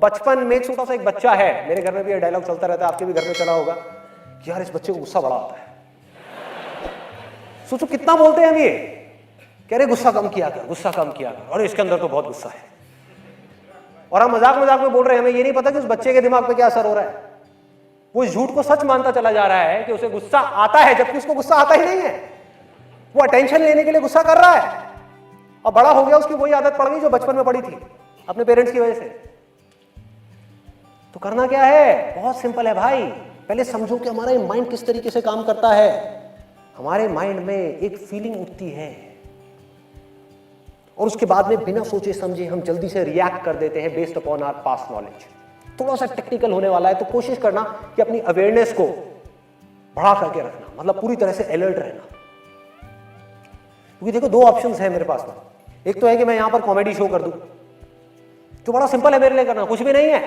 बचपन में छोटा सा एक बच्चा है, मेरे घर में भी ये डायलॉग चलता रहता है, आपके भी घर में चला होगा कि यार इस बच्चे को गुस्सा बड़ा आता है। सोचो कितना बोलते हैं हम ये, कह रहे गुस्सा कम किया कर, गुस्सा कम किया कर, और इसके अंदर तो बहुत गुस्सा है। और हम मजाक मजाक में बोल रहे हैं, हमें ये नहीं पता कि उस बच्चे के दिमाग पे क्या असर हो रहा है। वो इस झूठ को सच मानता चला जा रहा है कि उसे गुस्सा आता है, जबकि उसको गुस्सा आता ही नहीं है। वो अटेंशन लेने के लिए गुस्सा कर रहा है, और बड़ा हो गया उसकी वही आदत पड़ गई जो बचपन में पड़ी थी अपने पेरेंट्स की वजह से। तो करना क्या है, बहुत सिंपल है भाई। पहले समझो कि हमारा माइंड किस तरीके से काम करता है। हमारे माइंड में एक फीलिंग उठती है, और उसके बाद में बिना सोचे समझे हम जल्दी से रिएक्ट कर देते हैं based upon our past knowledge. थोड़ा सा टेक्निकल होने वाला है, तो कोशिश करना कि अपनी अवेयरनेस को बढ़ा करके रखना, मतलब पूरी तरह से अलर्ट रहना। क्योंकि देखो, दो ऑप्शंस हैं मेरे पास में। एक तो है कि मैं यहां पर कॉमेडी शो कर दूं, जो बड़ा सिंपल है मेरे लिए करना, कुछ भी नहीं है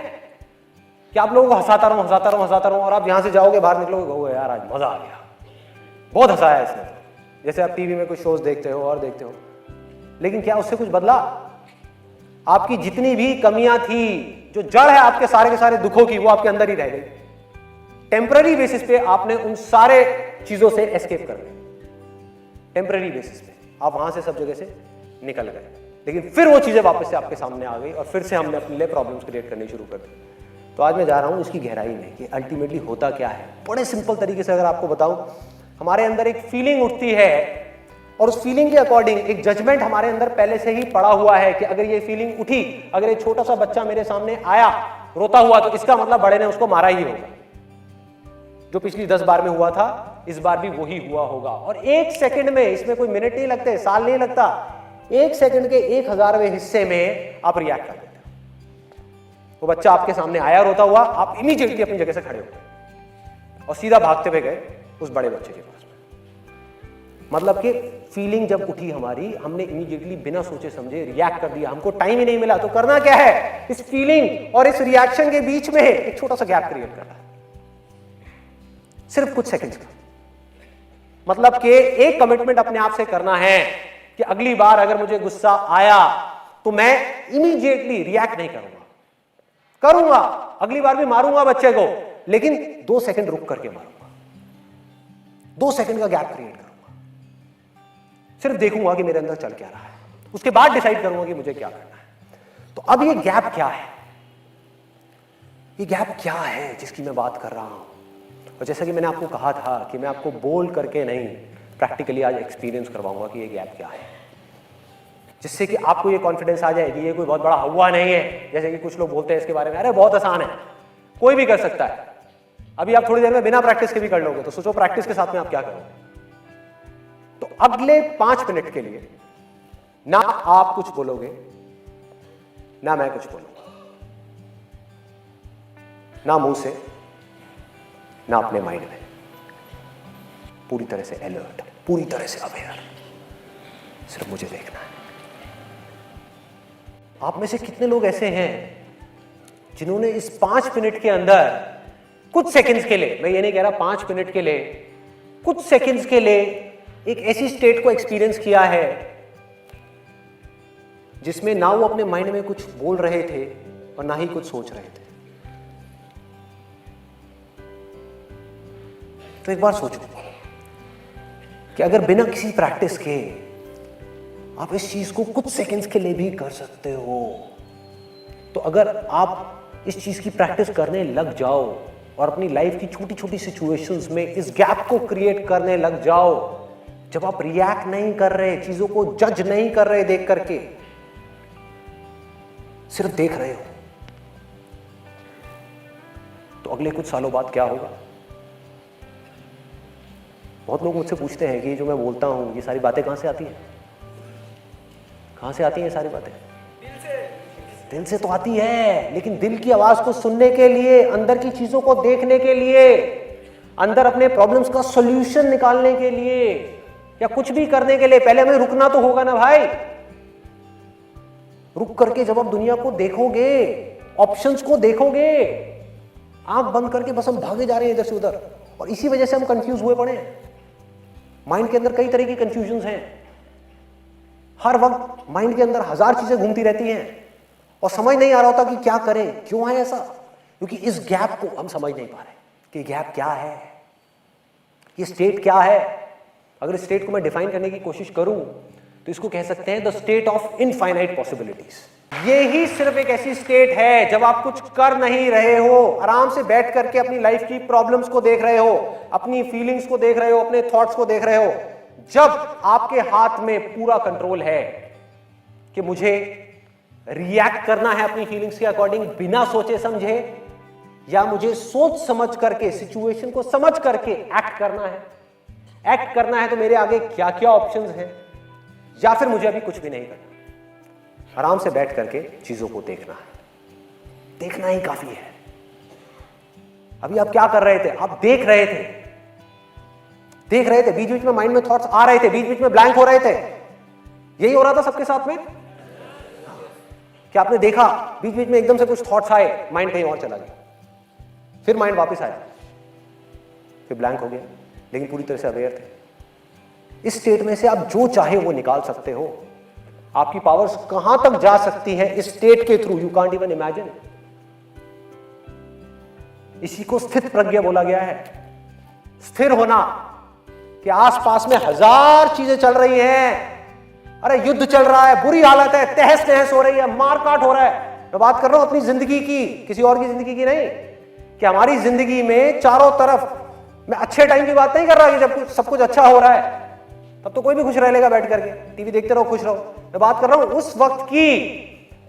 कि आप लोगों को हंसाता रहूं हंसाता रहूं हंसाता रहूं, और आप यहां से जाओगे, बाहर निकलोगे, कहोगे यार आज मजा आ गया, बहुत हंसाया इसने। जैसे आप टीवी में कुछ शोज देखते हो और देखते हो, लेकिन क्या उससे कुछ बदला? आपकी जितनी भी कमियां थी, जो जड़ है आपके सारे के सारे दुखों की, वो आपके अंदर ही रह गई। टेम्पररी बेसिस पे आपने उन सारे चीजों से एस्केप कर लिया। टेम्पररी बेसिस पे आप वहां से सब जगह से निकल गए, लेकिन फिर वो चीजें वापस से आपके सामने आ गई, और फिर से हमने अपने लिए प्रॉब्लम्स क्रिएट करनी शुरू कर दी। तो आज मैं जा रहा हूं इसकी गहराई में कि अल्टीमेटली होता क्या है। बड़े सिंपल तरीके से अगर आपको बताऊं, हमारे अंदर एक फीलिंग उठती है, और उस फीलिंग के अकॉर्डिंग एक जजमेंट हमारे अंदर पहले से ही पड़ा हुआ है कि अगर ये फीलिंग उठी, अगर ये छोटा सा बच्चा मेरे सामने आया रोता हुआ, तो इसका मतलब बड़े ने उसको मारा ही होगा। जो पिछली 10 बार में हुआ था, इस बार भी वही हुआ होगा। और 1 सेकंड में, इसमें कोई मिनट नहीं लगते, साल नहीं लगता, 1 सेकंड के 1000वें हिस्से में आप रिएक्ट कर देते हो। वो बच्चा आपके सामने आया रोता हुआ, आप इमीडिएटली अपनी जगह से खड़े हो गए और सीधा भागते हुए गए उस बड़े बच्चे के पास में। मतलब कि फीलिंग जब उठी हमारी, हमने इमीडिएटली बिना सोचे समझे रिएक्ट कर दिया, हमको टाइम ही नहीं मिला। तो करना क्या है, इस फीलिंग और इस रिएक्शन के बीच में एक छोटा सा गैप क्रिएट करना, सिर्फ कुछ सेकंड्स का। मतलब कि एक कमिटमेंट अपने आप से करना है कि अगली बार अगर मुझे गुस्सा आया तो मैं इमीडिएटली रिएक्ट नहीं करूंगा, अगली बार भी मारूंगा बच्चे को, लेकिन 2 सेकंड रुक करके मारूंगा, 2 सेकंड का गैप क्रिएट करूंगा। सिर्फ देखूंगा कि मेरे अंदर चल क्या रहा है, उसके बाद डिसाइड करूंगा कि मुझे क्या करना है। तो अब ये गैप क्या है, ये गैप क्या है जिसकी मैं बात कर रहा हूं। और जैसा कि मैंने आपको कहा था कि मैं आपको बोल करके नहीं, प्रैक्टिकली आज एक्सपीरियंस करवाऊंगा कि ये गैप क्या है, जिससे कि आपको ये कॉन्फिडेंस आ जाए कि ये कोई बहुत बड़ा हुआ नहीं है। जैसे कि कुछ लोग बोलते हैं इसके बारे में, अरे बहुत आसान है, कोई भी कर सकता है। अभी आप थोड़ी देर में बिना प्रैक्टिस के भी कर लोगे, तो सोचो प्रैक्टिस के साथ में आप क्या करोगे। तो अगले 5 मिनट के लिए ना आप कुछ बोलोगे, ना मैं कुछ बोलूंगा, ना मुंह से, ना अपने माइंड में, पूरी तरह से अलर्ट, पूरी तरह से अवेयर, सिर्फ मुझे देखना है। आप में से कितने लोग ऐसे हैं जिन्होंने इस 5 मिनट के अंदर कुछ सेकंड्स के लिए, मैं ये नहीं कह रहा 5 मिनट के लिए, कुछ सेकंड्स के लिए एक ऐसी स्टेट को एक्सपीरियंस किया है जिसमें ना वो अपने माइंड में कुछ बोल रहे थे और ना ही कुछ सोच रहे थे। तो एक बार सोचो कि अगर बिना किसी प्रैक्टिस के आप इस चीज को कुछ सेकंड्स के लिए भी कर सकते हो, तो अगर आप इस चीज की प्रैक्टिस करने लग जाओ और अपनी लाइफ की छोटी छोटी सिचुएशंस में इस गैप को क्रिएट करने लग जाओ, जब आप रिएक्ट नहीं कर रहे, चीजों को जज नहीं कर रहे देख करके, सिर्फ देख रहे हो, तो अगले कुछ सालों बाद क्या होगा। बहुत लोग मुझसे पूछते हैं कि जो मैं बोलता हूं ये सारी बातें कहां से आती हैं, कहां से आती हैं सारी बातें। दिल से तो आती है, लेकिन दिल की आवाज को सुनने के लिए, अंदर की चीजों को देखने के लिए, अंदर अपने प्रॉब्लम्स का सॉल्यूशन निकालने के लिए, या कुछ भी करने के लिए पहले हमें रुकना तो होगा ना भाई। रुक करके जब आप दुनिया को देखोगे, ऑप्शंस को देखोगे, आंख बंद करके बस हम भागे जा रहे हैं इधर से उधर, और इसी वजह से हम कंफ्यूज हुए पड़े हैं। माइंड के अंदर कई तरह की कंफ्यूजन्स हैं, हर वक्त माइंड के अंदर 1000 चीजें घूमती रहती हैं, और समझ नहीं आ रहा होता कि क्या करें, क्यों है ऐसा, क्योंकि इस गैप को हम समझ नहीं पा रहे कि गैप क्या है, ये स्टेट क्या है। अगर इस स्टेट को मैं डिफाइन करने की कोशिश करूं तो इसको कह सकते हैं the state of infinite possibilities. ये ही सिर्फ एक ऐसी स्टेट है जब आप कुछ कर नहीं रहे हो, आराम से बैठ करके अपनी लाइफ की प्रॉब्लम्स को देख रहे हो, अपनी फीलिंग्स को देख रहे हो, अपने थॉट्स को देख रहे हो, जब आपके हाथ में पूरा कंट्रोल है कि मुझे रिएक्ट करना है अपनी फीलिंग्स के अकॉर्डिंग बिना सोचे समझे, या मुझे सोच समझ करके सिचुएशन को समझ करके एक्ट करना है। एक्ट करना है तो मेरे आगे क्या क्या ऑप्शंस हैं, या फिर मुझे अभी कुछ भी नहीं करना, आराम से बैठ करके चीजों को देखना है। देखना ही काफी है। अभी आप क्या कर रहे थे, आप देख रहे थे, बीच बीच में माइंड में थॉट्स आ रहे थे, बीच बीच में ब्लैंक हो रहे थे। यही हो रहा था सबके साथ में कि आपने देखा बीच बीच में एकदम से कुछ थॉट्स आए, माइंड कहीं और चला गया, फिर माइंड वापस आया, फिर ब्लैंक हो गया, लेकिन पूरी तरह से अवेयर थे। इस स्टेट में से आप जो चाहे वो निकाल सकते हो। आपकी पावर्स कहां तक जा सकती है इस स्टेट के through, you can't even imagine. इसी को स्थित प्रज्ञा बोला गया है। स्थिर होना कि आसपास में हजार चीजें चल रही हैं, अरे युद्ध चल रहा है, बुरी हालत है, तहस नहस हो रही है, मारकाट हो रहा है। मैं बात कर रहा हूं अपनी जिंदगी की, किसी और की जिंदगी की नहीं, कि हमारी जिंदगी में चारों तरफ, मैं अच्छे टाइम की बात नहीं कर रहा कि जब सब कुछ अच्छा हो रहा है तब तो कोई भी खुश रह लेगा बैठ करके, टीवी देखते रहो खुश रहो। मैं बात कर रहा हूं उस वक्त की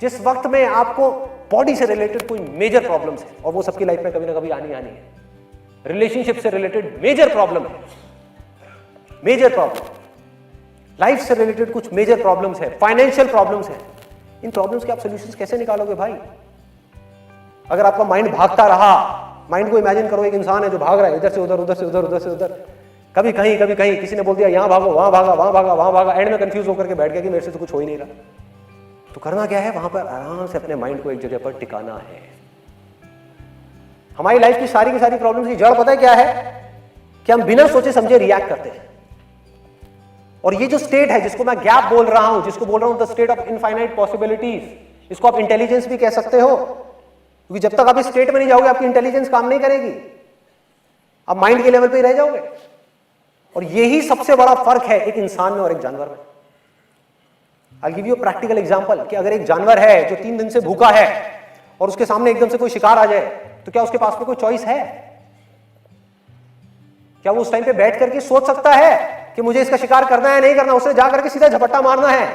जिस वक्त में आपको बॉडी से रिलेटेड कोई मेजर प्रॉब्लम्स है, और वो सबकी लाइफ में कभी ना कभी आनी है। रिलेशनशिप से रिलेटेड मेजर प्रॉब्लम है, मेजर प्रॉब्लम, लाइफ से रिलेटेड कुछ मेजर प्रॉब्लम्स है, फाइनेंशियल प्रॉब्लम्स है। इन प्रॉब्लम्स के आप सॉल्यूशंस कैसे निकालोगे भाई? अगर आपका माइंड भागता रहा, माइंड को इमेजिन करो एक इंसान है जो भाग रहा है इधर से उधर, उधर से उधर, उधर से उधर, कभी कहीं कभी कहीं, किसी ने बोल दिया यहां भागो, वहां भागा, वहां भागा, वहां भागा, एंड में कंफ्यूज होकर के बैठ गया कि मेरे से तो कुछ हो ही नहीं रहा। तो करना क्या है, वहां पर आराम से अपने माइंड को एक जगह पर टिकाना है। हमारी लाइफ की सारी प्रॉब्लम्स की जड़ पता है क्या है, कि हम बिना सोचे समझे रिएक्ट करते हैं। और ये जो स्टेट है जिसको मैं गैप बोल रहा हूं, जिसको बोल रहा हूं the state of infinite possibilities, इसको आप इंटेलिजेंस भी कह सकते हो, क्योंकि जब तक आप इस स्टेट में नहीं जाओगे आपकी इंटेलिजेंस काम नहीं करेगी, आप माइंड के लेवल पे ही रह जाओगे। और यही सबसे बड़ा फर्क है एक इंसान में और एक जानवर में। I give you a practical example कि अगर एक जानवर है जो 3 दिन से भूखा है और उसके सामने एकदम से कोई शिकार आ जाए, तो क्या उसके पास में कोई चॉइस है? क्या वो उस टाइम पे बैठ करके सोच सकता है कि मुझे इसका शिकार करना है नहीं करना? उसे जा करके सीधा झपट्टा मारना है।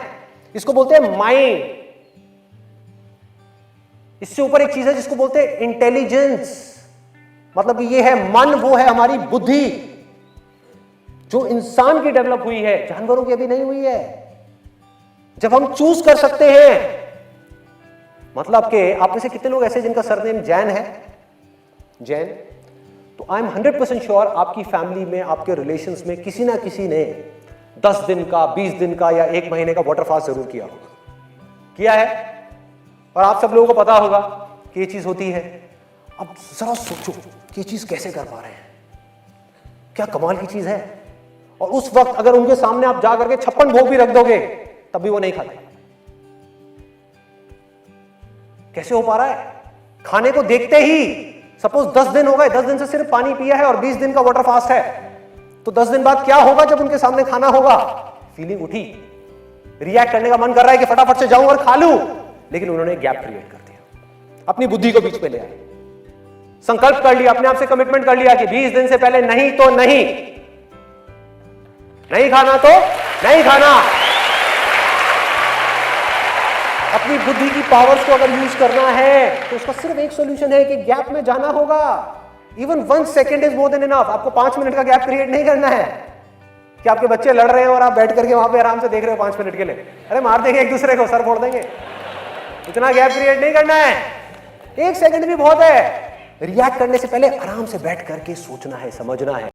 इसको बोलते हैं माइंड। इससे ऊपर एक चीज है जिसको बोलते हैं इंटेलिजेंस, मतलब ये है मन, वो है हमारी बुद्धि, जो इंसान की डेवलप हुई है, जानवरों की अभी नहीं हुई है। जब हम चूज कर सकते हैं, मतलब कि आप में से कितने लोग ऐसे जिनका सरनेम जैन है? जैन। तो आई एम 100% श्योर आपकी फैमिली में, आपके रिलेशंस में किसी ना किसी ने 10 दिन का, 20 दिन का या 1 महीने का वाटर फास्ट जरूर किया होगा, किया है। और आप सब लोगों को पता होगा कि ये चीज होती है। अब जरा सोचो कि ये चीज कैसे कर पा रहे हैं, क्या कमाल की चीज है। और उस वक्त अगर उनके सामने आप जा करके 56 भोग भी रख दोगे तब भी वो नहीं खाते। कैसे हो पा रहा है? खाने को देखते ही, सपोज 10 दिन हो गए, 10 दिन से सिर्फ पानी पिया है और 20 दिन का वाटर फास्ट है, तो 10 दिन बाद क्या होगा जब उनके सामने खाना होगा? फीलिंग उठी, रिएक्ट करने का मन कर रहा है कि फटाफट से जाऊं और खा लूं, लेकिन उन्होंने गैप क्रिएट कर दिया, अपनी बुद्धि को बीच में ले आए, संकल्प कर लिया, अपने आप से कमिटमेंट कर लिया कि 20 दिन से पहले नहीं तो नहीं, नहीं खाना तो नहीं खाना। अपनी बुद्धि की पावर्स को अगर यूज करना है तो उसका सिर्फ एक सॉल्यूशन है कि गैप में जाना होगा। Even 1 second is more than enough. आपको 5 मिनट का गैप क्रिएट नहीं करना है कि आपके बच्चे लड़ रहे हैं और आप बैठ करके वहां पे आराम से देख रहे हो 5 मिनट के लिए, अरे मार देंगे एक दूसरे को, सर फोड़ देंगे। इतना गैप क्रिएट नहीं करना है, 1 सेकंड भी बहुत है। रिएक्ट करने से पहले आराम से बैठ करके सोचना है, समझना है।